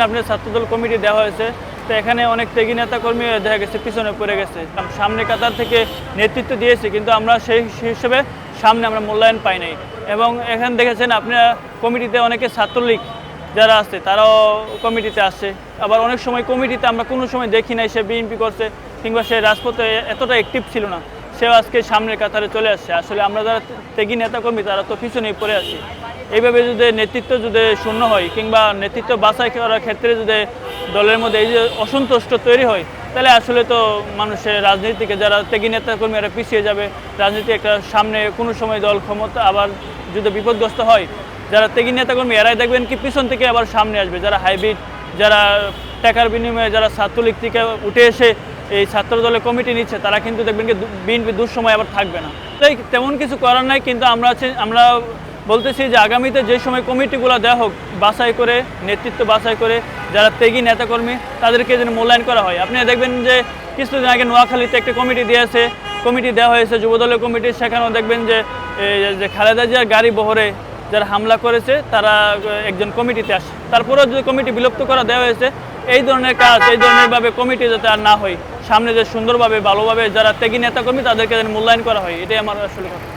আপনার ছাত্রদল কমিটি দেওয়া হয়েছে, তো এখানে অনেক ত্যাগী নেতাকর্মী দেখা গেছে পিছনে পড়ে গেছে। সামনে কাতার থেকে নেতৃত্ব দিয়েছে, কিন্তু আমরা সেই হিসেবে সামনে আমরা মূল্যায়ন পাই নাই। এবং এখানে দেখেছেন আপনারা কমিটিতে অনেকে ছাত্রলীগ যারা আছে তারাও কমিটিতে আসছে। আবার অনেক সময় কমিটিতে আমরা কোনো সময় দেখি নাই সে বিএনপি করছে কিংবা সে রাজপথে এতটা অ্যাক্টিভ ছিল না, সেও আজকে সামনের কাতারে চলে আসছে। আসলে আমরা যারা ত্যাগী নেতাকর্মী তারা তো পিছনেই পড়ে আছি। এইভাবে যদি নেতৃত্ব যদি শূন্য হয় কিংবা নেতৃত্ব বাছাই করার ক্ষেত্রে যদি দলের মধ্যে এই যে অসন্তুষ্ট তৈরি হয়, তাহলে আসলে তো মানুষের রাজনীতিকে যারা ত্যাগী নেতাকর্মী এরা পিছিয়ে যাবে। রাজনীতি একটা সামনে কোনো সময় দল ক্ষমতা আবার যদি বিপদগ্রস্ত হয়, যারা ত্যাগী নেতাকর্মী এরাই দেখবেন কি পিছন থেকে আবার সামনে আসবে। যারা হাইব্রিড, যারা টাকার বিনিময়ে যারা ছাত্রলীগ থেকে উঠে এসে এই ছাত্র দলের কমিটি নিচ্ছে, তারা কিন্তু দেখবেন কি বিএনপি দুঃসময় আবার থাকবে না। তাই তেমন কিছু করার নাই, কিন্তু আমরা বলতেছি যে আগামীতে যে সময় কমিটিগুলো দেওয়া হোক, বাছাই করে নেতৃত্ব বাছাই করে যারা ত্যাগী নেতাকর্মী তাদেরকে যেন মূল্যায়ন করা হয়। আপনি দেখবেন যে কিছুদিন আগে নোয়াখালীতে একটা কমিটি দেওয়া হয়েছে যুবদলের কমিটি, সেখানেও দেখবেন যে খালেদা জিয়ার গাড়ি বহরে যারা হামলা করেছে তারা একজন কমিটিতে আসে। তারপরেও যদি কমিটি বিলুপ্ত করা দেওয়া হয়েছে, এই ধরনের কাজ এই ধরনেরভাবে কমিটি যাতে আর না হয়, সামনে যে সুন্দরভাবে ভালোভাবে যারা ত্যাগী নেতাকর্মী তাদেরকে যেন মূল্যায়ন করা হয়, এটাই আমার আসলে কথা।